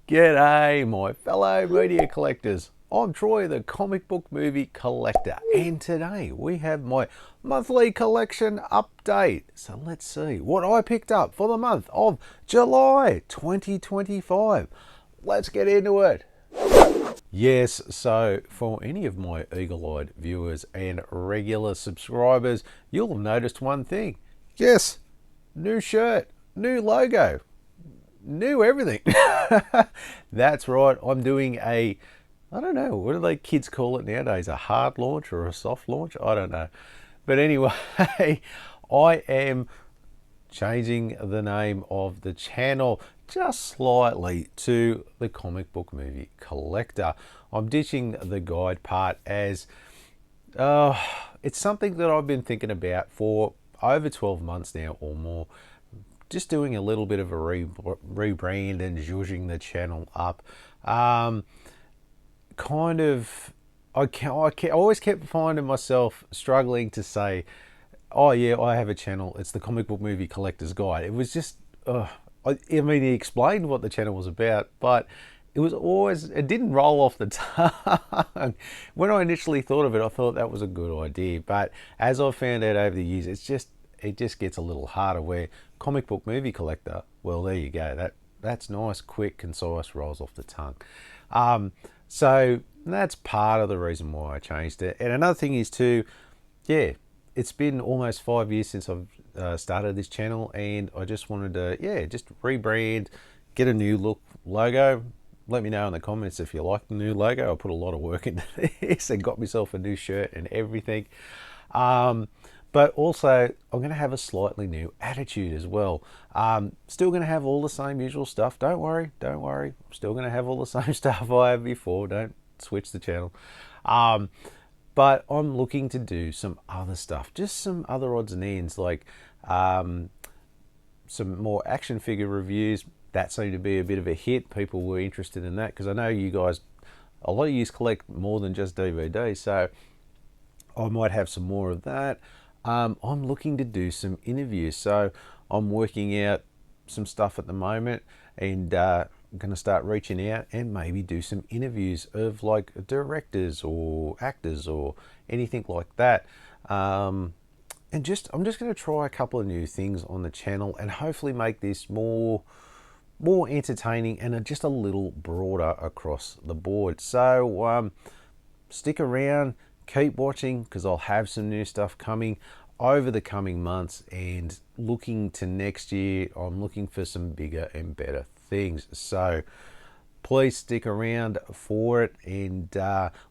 G'day, my fellow media collectors. I'm Troy, the comic book movie collector, and today we have my monthly collection update. So let's see what I picked up for the month of July 2025. Let's get into it. Yes, so for any of my eagle-eyed viewers and regular subscribers, you'll have noticed one thing. Yes, new shirt, new logo, new everything. That's right, I'm doing I don't know, what do they kids call it nowadays? A hard launch or a soft launch? I don't know. But anyway, I am changing the name of the channel just slightly to the comic book movie collector. I'm ditching the guide part as it's something that I've been thinking about for over 12 months now or more. Just doing a little bit of a rebrand and zhuzhing the channel up. I always kept finding myself struggling to say, oh yeah, I have a channel. It's the Comic Book Movie Collector's Guide. It was just, he explained what the channel was about, but it didn't roll off the tongue. When I initially thought of it, I thought that was a good idea. But as I've found out over the years, it just gets a little harder. Where comic book movie collector, well, there you go. That's nice, quick, concise, rolls off the tongue. So that's part of the reason why I changed it. And another thing is too, yeah, it's been almost 5 years since I've started this channel, and I just wanted to, just rebrand, get a new look logo. Let me know in the comments if you like the new logo. I put a lot of work into this and got myself a new shirt and everything. But also, I'm going to have a slightly new attitude as well. Still going to have all the same usual stuff. Don't worry. I'm still going to have all the same stuff I have before. Don't switch the channel. But I'm looking to do some other stuff. Just some other odds and ends, like some more action figure reviews. That seemed to be a bit of a hit. People were interested in that because I know you guys, a lot of you collect more than just DVDs. So I might have some more of that. I'm looking to do some interviews, so I'm working out some stuff at the moment, and I'm going to start reaching out and maybe do some interviews of like directors or actors or anything like that. I'm just going to try a couple of new things on the channel and hopefully make this more entertaining and just a little broader across the board. So stick around. Keep watching because I'll have some new stuff coming over the coming months, and looking to next year, I'm looking for some bigger and better things. So please stick around for it. And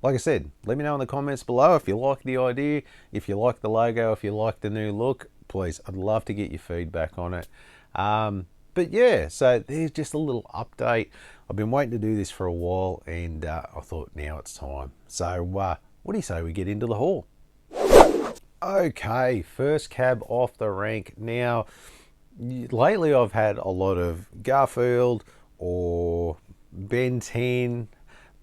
like I said, let me know in the comments below if you like the idea, if you like the logo, if you like the new look. Please, I'd love to get your feedback on it. But yeah, so there's just a little update. I've been waiting to do this for a while, and I thought now it's time. So what do you say we get into the haul? Okay, first cab off the rank. Now, lately I've had a lot of Garfield or Ben 10,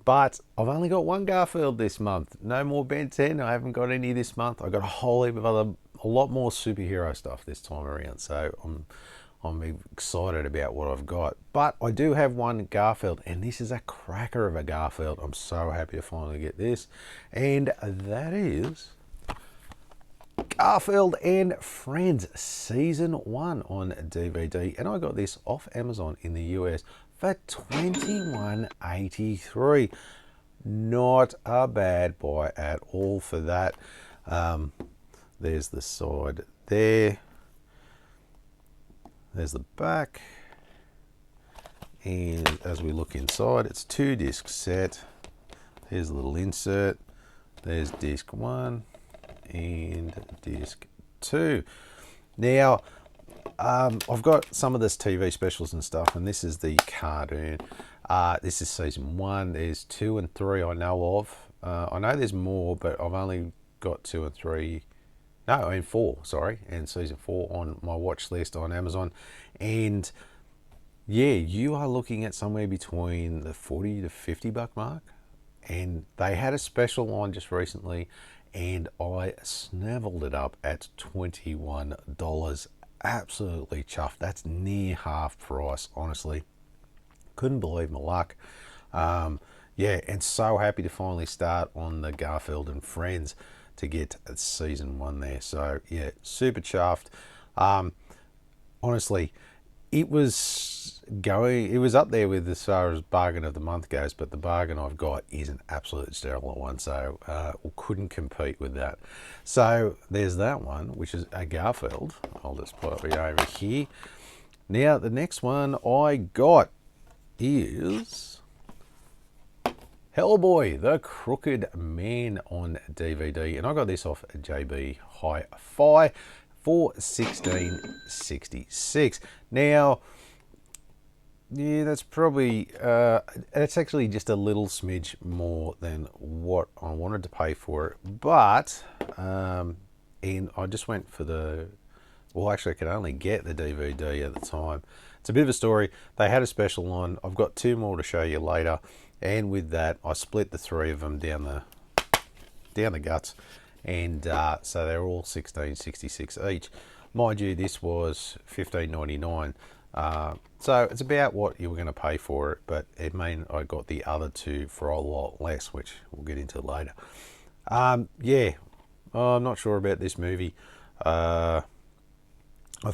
but I've only got one Garfield this month. No more Ben 10. I haven't got any this month. I got a whole heap of a lot more superhero stuff this time around. So I'm excited about what I've got. But I do have one Garfield, and this is a cracker of a Garfield. I'm so happy to finally get this. And that is Garfield and Friends Season 1 on DVD. And I got this off Amazon in the US for $21.83. Not a bad buy at all for that. There's the side there. There's the back, and as we look inside, it's 2-disc set. Here's a little insert. There's disc 1 and disc 2. Now, I've got some of this TV specials and stuff, and this is the cartoon. This is season 1. There's 2 and 3 I know of. I know there's more, but I've only got 2 and 3. No, and 4, sorry, and season 4 on my watch list on Amazon. And yeah, you are looking at somewhere between the 40 to 50 buck mark. And they had a special on just recently, and I snaveled it up at $21. Absolutely chuffed. That's near half price, honestly. Couldn't believe my luck. Yeah, and so happy to finally start on the Garfield and Friends to get season 1 there. So yeah, super chuffed. Honestly, it was up there with as far as bargain of the month goes, but the bargain I've got is an absolute sterling one, so couldn't compete with that. So there's that one, which is a Garfield. I'll just put it over here. Now the next one I got is Hellboy, the Crooked Man on DVD, and I got this off JBHiFi for $16.66. Now, yeah, that's probably it's actually just a little smidge more than what I wanted to pay for it, but and I just went for the, well, actually I could only get the DVD at the time. It's a bit of a story. They had a special on. I've got 2 more to show you later, and with that I split the 3 of them down the guts, and so they're all $16.66 each. Mind you, this was $15.99, so it's about what you were going to pay for it, but it meant I got the other 2 for a lot less, which we'll get into later. Yeah, I'm not sure about this movie. I've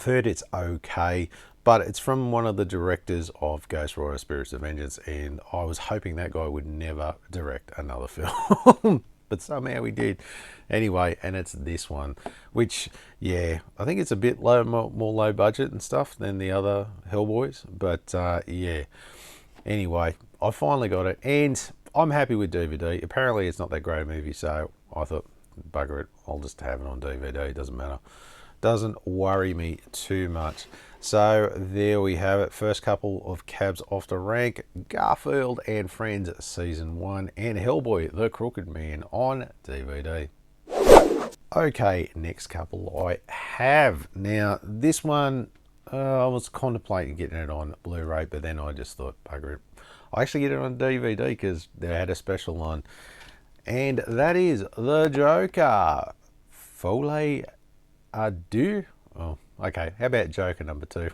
heard it's okay, but it's from one of the directors of Ghost Rider Spirits of Vengeance, and I was hoping that guy would never direct another film. But somehow he did. Anyway, and it's this one, which, yeah, I think it's a bit low, more low budget and stuff than the other Hellboys. But, yeah. Anyway, I finally got it, and I'm happy with DVD. Apparently it's not that great a movie, so I thought, bugger it, I'll just have it on DVD. It doesn't matter. Doesn't worry me too much. So there we have it. First couple of cabs off the rank: Garfield and Friends season 1 and Hellboy, the Crooked Man on DVD. Okay, next couple I have. Now this one, I was contemplating getting it on Blu-ray, but then I just thought, bugger it, I actually get it on DVD because they had a special on, and that is the Joker, Folie, Deux. Oh, okay, how about Joker number 2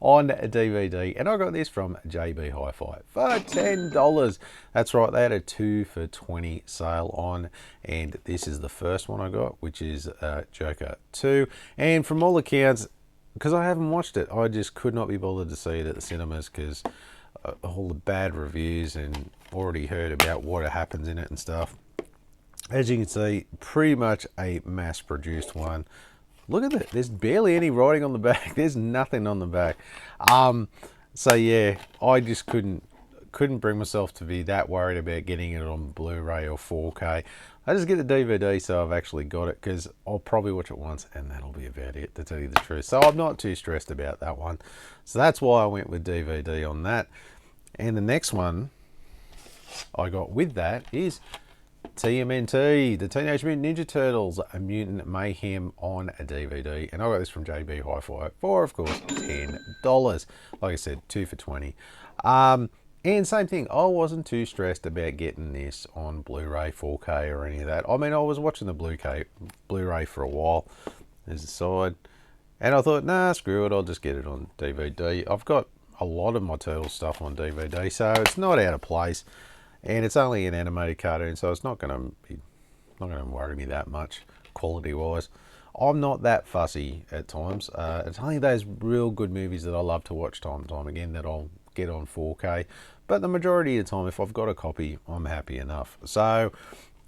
on DVD, and I got this from JBHiFi for $10. That's right, they had a 2 for $20 sale on, and this is the first one I got, which is Joker 2. And from all accounts, because I haven't watched it, I just could not be bothered to see it at the cinemas because all the bad reviews, and already heard about what happens in it and stuff. As you can see, pretty much a mass-produced one. Look at that. There's barely any writing on the back. There's nothing on the back. So yeah, I just couldn't bring myself to be that worried about getting it on Blu-ray or 4K. I just get the DVD, so I've actually got it, because I'll probably watch it once and that'll be about it, to tell you the truth. So I'm not too stressed about that one. So that's why I went with DVD on that. And the next one I got with that is TMNT, the Teenage Mutant Ninja Turtles, a Mutant Mayhem on a DVD, and I got this from JBHiFi for, of course, $10. Like I said, 2 for $20. And same thing, I wasn't too stressed about getting this on Blu-ray, 4K, or any of that. I mean, I was watching the Blu-ray for a while as a side, and I thought, nah, screw it, I'll just get it on DVD. I've got a lot of my Turtles stuff on DVD, so it's not out of place. And it's only an animated cartoon, so it's not going to worry me that much quality-wise. I'm not that fussy at times. It's only those real good movies that I love to watch time and time again that I'll get on 4K. But the majority of the time, if I've got a copy, I'm happy enough. So,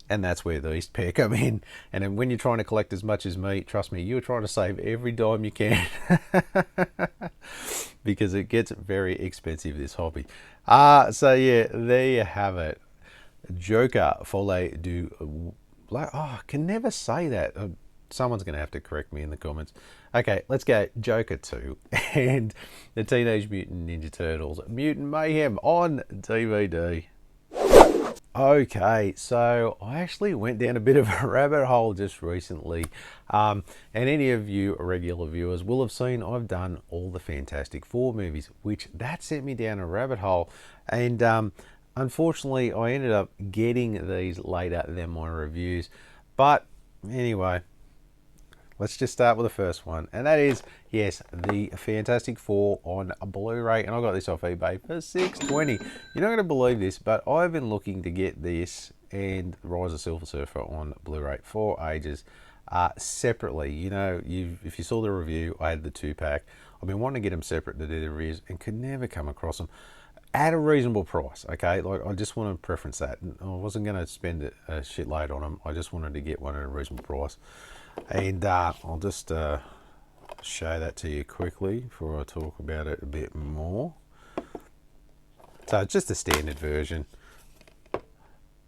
and that's where these pair come in. And then when you're trying to collect as much as me, trust me, you're trying to save every dime you can. Because it gets very expensive, this hobby. So yeah, there you have it. Joker, Folie, Deux. Oh, I can never say that. Someone's going to have to correct me in the comments. Okay, let's go. Joker 2 and the Teenage Mutant Ninja Turtles, Mutant Mayhem on DVD. Okay, so I actually went down a bit of a rabbit hole just recently, and any of you regular viewers will have seen I've done all the Fantastic Four movies, which that sent me down a rabbit hole, and unfortunately I ended up getting these later than my reviews. But anyway, let's just start with the first one, and that is, yes, the Fantastic Four on a Blu-ray, and I got this off eBay for $6.20. You're not going to believe this, but I've been looking to get this and Rise of Silver Surfer on Blu-ray for ages, separately. You know, if you saw the review, I had the 2-pack. I've been wanting to get them separate to do the reviews and could never come across them at a reasonable price. Okay, like I just want to preference that. I wasn't going to spend a shitload on them. I just wanted to get one at a reasonable price. And I'll just show that to you quickly before I talk about it a bit more. So it's just a standard version.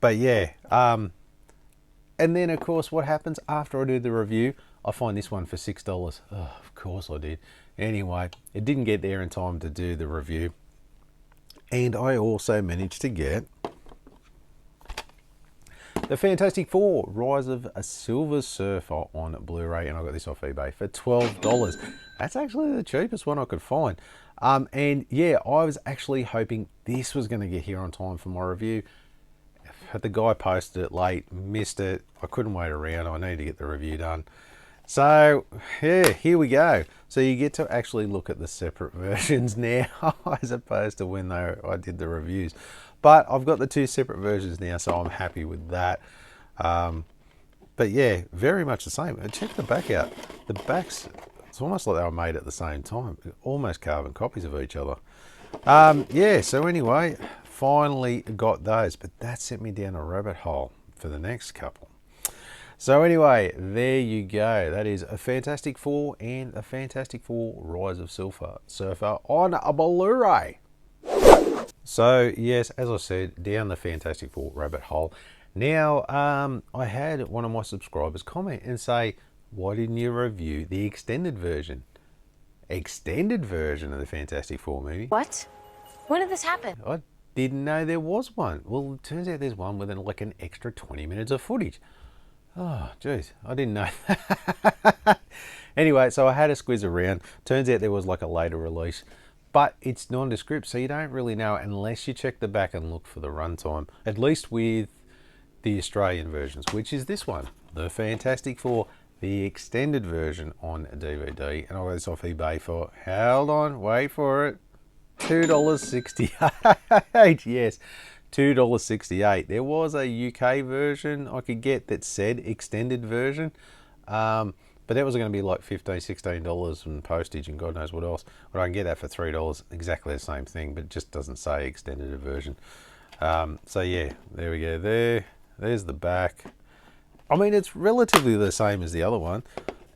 But yeah, and then of course what happens after I do the review, I find this one for $6. Oh, of course I did. Anyway, it didn't get there in time to do the review. And I also managed to get the Fantastic Four, Rise of a Silver Surfer on Blu-ray, and I got this off eBay for $12. That's actually the cheapest one I could find. And yeah, I was actually hoping this was going to get here on time for my review. But the guy posted it late, missed it. I couldn't wait around. I needed to get the review done. So yeah, here we go. So you get to actually look at the separate versions now, as opposed to when I did the reviews. But I've got the 2 separate versions now, so I'm happy with that. But yeah, very much the same. And check the back out. The backs, it's almost like they were made at the same time. Almost carbon copies of each other. Yeah, so anyway, finally got those. But that sent me down a rabbit hole for the next couple. So anyway, there you go. That is a Fantastic Four and a Fantastic Four Rise of Silver Surfer on a Blu-ray. So yes, as I said, down the Fantastic Four rabbit hole. Now, I had one of my subscribers comment and say, why didn't you review the extended version? Extended version of the Fantastic Four movie? What? When did this happen? I didn't know there was one. Well, it turns out there's one with like an extra 20 minutes of footage. Oh, geez, I didn't know that. Anyway, so I had a squeeze around. Turns out there was like a later release, but it's nondescript, so you don't really know unless you check the back and look for the runtime, at least with the Australian versions, which is this one, the Fantastic Four, the extended version on DVD. And I got this off eBay for, hold on, wait for it, $2.68. Yes. $2.68. There was a UK version I could get that said extended version, but that was going to be like $15, $16 and postage and God knows what else. But I can get that for $3, exactly the same thing, but it just doesn't say extended version. So yeah, there we go. There's the back. I mean, it's relatively the same as the other one,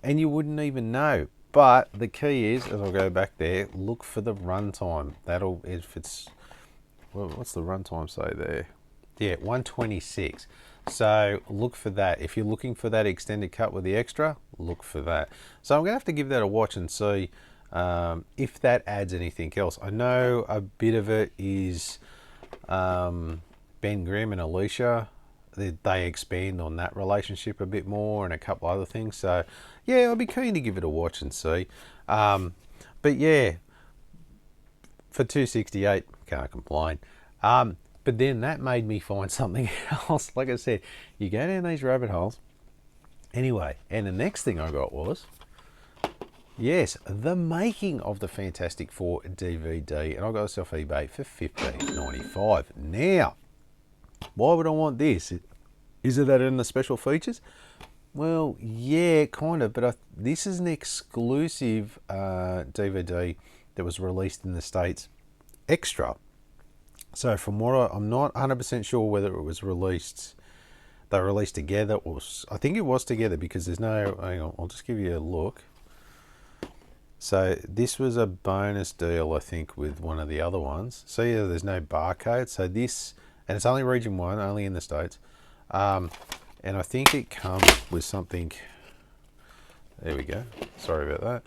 and you wouldn't even know. But the key is, as I'll go back there, look for the runtime. That'll, if it's, well, what's the runtime say there? Yeah, 126. So look for that. If you're looking for that extended cut with the extra, look for that. So I'm going to have to give that a watch and see if that adds anything else. I know a bit of it is Ben Grimm and Alicia. They expand on that relationship a bit more and a couple other things. So yeah, I'll be keen to give it a watch and see. But yeah, for $2.68, can't complain. But then that made me find something else. Like I said, you go down these rabbit holes. Anyway, and the next thing I got was, yes, the making of the Fantastic Four DVD. And I got this off eBay for $15.95. Now, why would I want this? Is it that in the special features? Well, yeah, kind of. But this is an exclusive DVD that was released in the States extra. So from what I'm not 100% sure whether it was released, they released together, or I think it was together because there's no, hang on, I'll just give you a look. So this was a bonus deal, I think, with one of the other ones. So yeah, there's no barcode. So this, and it's only region 1, only in the States. And I think it comes with something, there we go, sorry about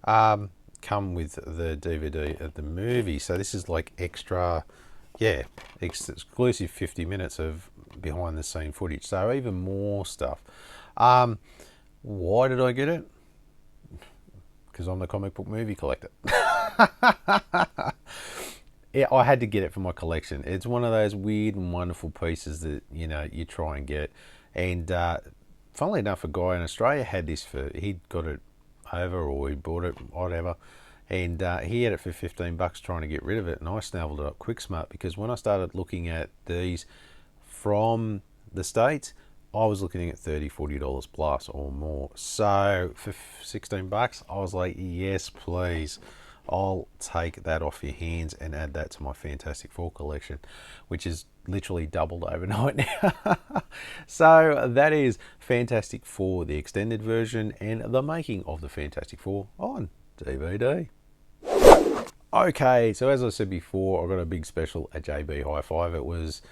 that. Come with the DVD of the movie. So this is like extra, yeah, exclusive 50 minutes of behind the scene footage. So even more stuff. Why did I get it? Because I'm the comic book movie collector. Yeah, I had to get it for my collection. It's one of those weird and wonderful pieces that, you know, you try and get. And for funnily enough, a guy in Australia had this he'd got it over, or he bought it, whatever, and he had it for $15 trying to get rid of it, and I snaveled it up quick smart, because when I started looking at these from the States, I was looking at $30-40 plus or more. So for $16, I was like, yes, please. I'll take that off your hands and add that to my Fantastic Four collection, which is literally doubled overnight now. So that is Fantastic Four, the extended version, and the making of the Fantastic Four on DVD. Okay, so as I said before, I got a big special at JBHiFi. It was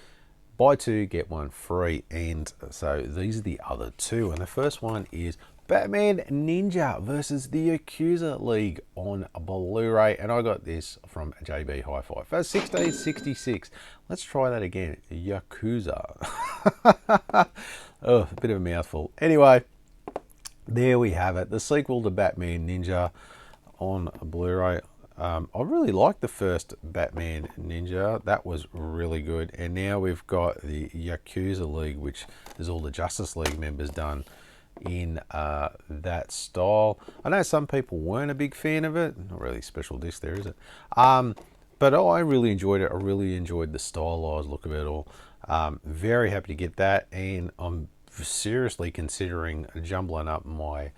buy two, get one free, and so these are the other two. And the first one is Batman Ninja versus the Yakuza League on Blu-ray, and I got this from JBHiFi for $16.66. Let's try that again. Yakuza. Oh, a bit of a mouthful. Anyway, there we have it. The sequel to Batman Ninja on Blu-ray. I really liked the first Batman Ninja. That was really good. And now we've got the Yakuza League, which is all the Justice League members done in that style. I know some people weren't a big fan of it. Not really a special disc there, is it? But I really enjoyed it. I really enjoyed the stylized look of it all. Very happy to get that. And I'm seriously considering jumbling up my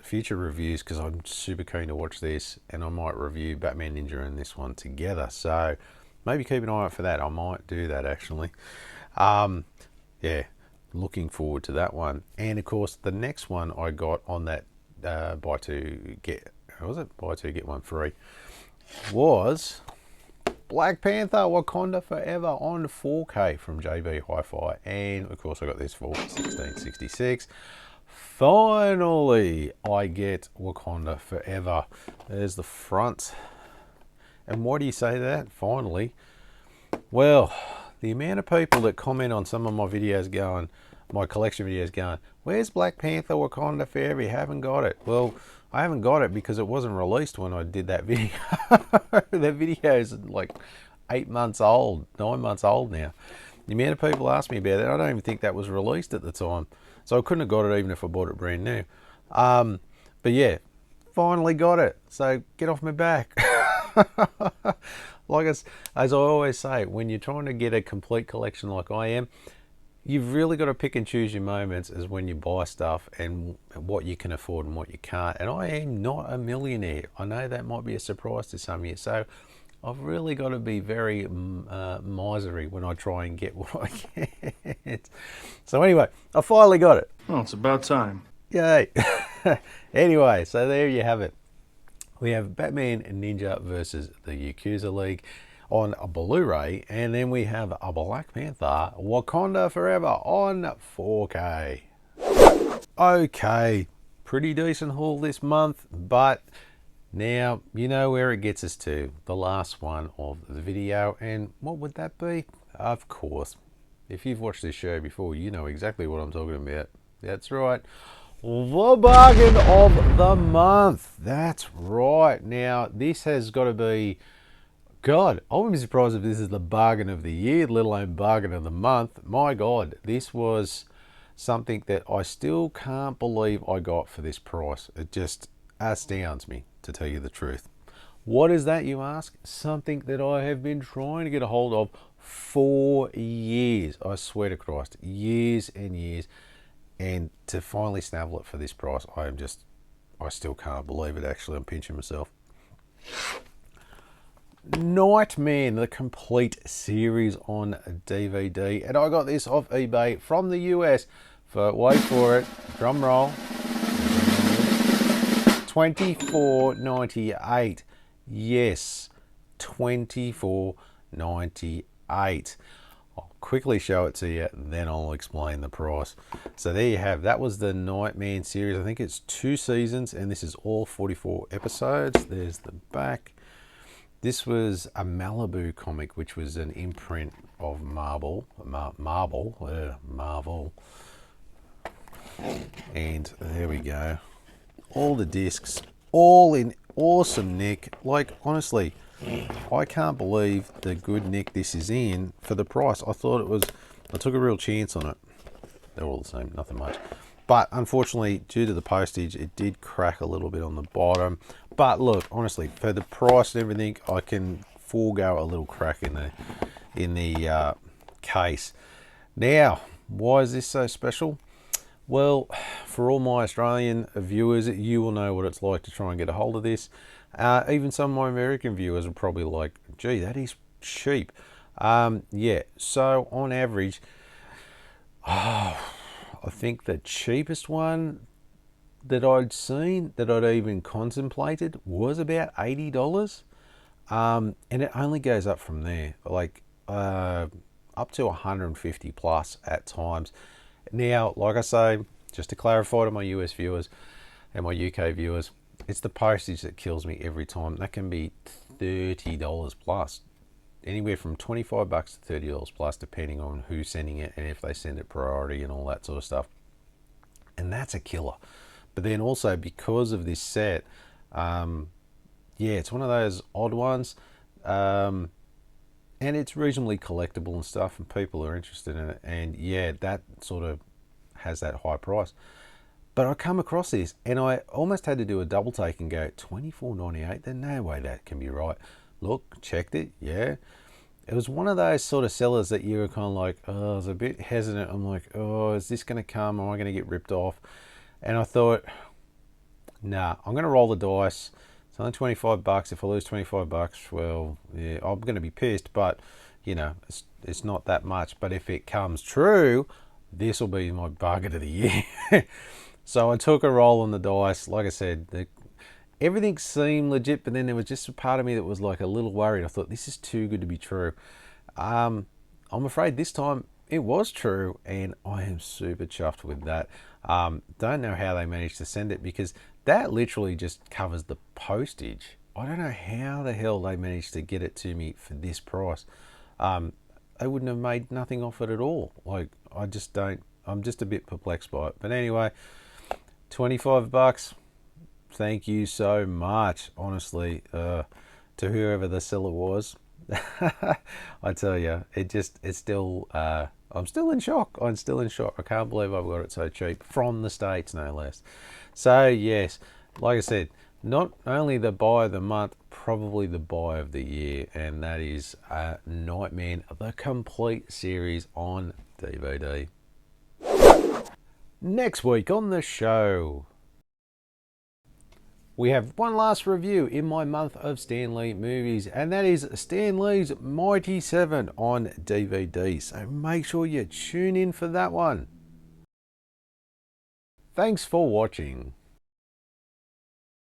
future reviews, because I'm super keen to watch this, and I might review Batman Ninja and this one together, so maybe keep an eye out for that. I might do that actually. Yeah, looking forward to that one. And of course the next one I got on that buy two get one free was Black Panther Wakanda Forever on 4K from JBHiFi, and of course I got this for $16.66. Finally, I get Wakanda Forever. There's the front. And why do you say that? Finally. Well, the amount of people that comment on some of my videos going, my collection videos going, where's Black Panther Wakanda Forever? You haven't got it. Well, I haven't got it because it wasn't released when I did that video. That video is like 8 months old, 9 months old now. The amount of people ask me about it, I don't even think that was released at the time. So I couldn't have got it even if I bought it brand new. But yeah, finally got it. So get off my back. Like as I always say, when you're trying to get a complete collection like I am, you've really got to pick and choose your moments as when you buy stuff and what you can afford and what you can't. And I am not a millionaire. I know that might be a surprise to some of you. So I've really got to be very miserly when I try and get what I get. So anyway, I finally got it. Well, it's about time. Yay. Anyway, so there you have it. We have Batman Ninja versus the Yakuza League on a Blu-ray, and then we have a Black Panther Wakanda Forever on 4K. Okay, pretty decent haul this month, but now you know where it gets us to, the last one of the video. And what would that be? Of course, if you've watched this show before, you know exactly what I'm talking about. That's right, the bargain of the month. That's right. Now this has got to be, God, I wouldn't be surprised if this is the bargain of the year, let alone bargain of the month. My God, this was something that I still can't believe I got for this price. It just astounds me, to tell you the truth. What is that, you ask? Something that I have been trying to get a hold of for years. I swear to Christ, years and years. And to finally snavel it for this price, I still can't believe it, actually. I'm pinching myself. Nightman, the complete series on DVD. And I got this off eBay from the US for, wait for it, drum roll, $24.98. Yes, $24.98. I'll quickly show it to you, then I'll explain the price. So there you have, that was the Nightman series. I think it's 2 seasons, and this is all 44 episodes. There's the back. This was a Malibu comic, which was an imprint of Marvel. And there we go. All the discs, all in awesome nick. Like, honestly, I can't believe the good nick this is in for the price. I thought it was, I took a real chance on it. they're all the same, nothing much. But unfortunately, due to the postage, it did crack a little bit on the bottom. But look, honestly, for the price and everything, I can forego a little crack in the case. Now, why is this so special? Well, for all my Australian viewers, you will know what it's like to try and get a hold of this. Even some of my American viewers will probably like, gee, that is cheap. Yeah, so on average, I think the cheapest one that I'd seen, that I'd even contemplated, was about $80. And it only goes up from there, like up to 150 plus at times. Now, like I say, just to clarify to my US viewers and my UK viewers, it's the postage that kills me every time. That can be $30 plus. Anywhere from $25 to $30 plus, depending on who's sending it and if they send it priority and all that sort of stuff. And that's a killer. But then also, because of this set, yeah, it's one of those odd ones. And it's reasonably collectible and stuff, and people are interested in it. And yeah, that sort of has that high price. But I come across this, and I almost had to do a double take and go, $24.98? There's no way that can be right. Look, checked it, yeah. It was one of those sort of sellers that you were kind of like, oh, I was a bit hesitant. I'm like, oh, is this going to come? Am I going to get ripped off? And I thought, nah, I'm going to roll the dice. It's only $25. If I lose $25, well, yeah, I'm going to be pissed. But, you know, it's not that much. But if it comes true, this will be my bargain of the year. So I took a roll on the dice. Like I said, everything seemed legit, but then there was just a part of me that was like a little worried. I thought, this is too good to be true. I'm afraid this time it was true, and I am super chuffed with that. Don't know how they managed to send it, because that literally just covers the postage. I don't know how the hell they managed to get it to me for this price. They wouldn't have made nothing off it at all. Like, I'm just a bit perplexed by it. But anyway, $25. Thank you so much, honestly, to whoever the seller was. I tell you, it's still, I'm still in shock. I'm still in shock. I can't believe I've got it so cheap, from the States, no less. So yes, like I said, not only the buy of the month, probably the buy of the year, and that is Nightman, the complete series on DVD. Next week on the show, we have one last review in my month of Stan Lee movies, and that is Stan Lee's Mighty 7 on DVD. So make sure you tune in for that one. Thanks for watching.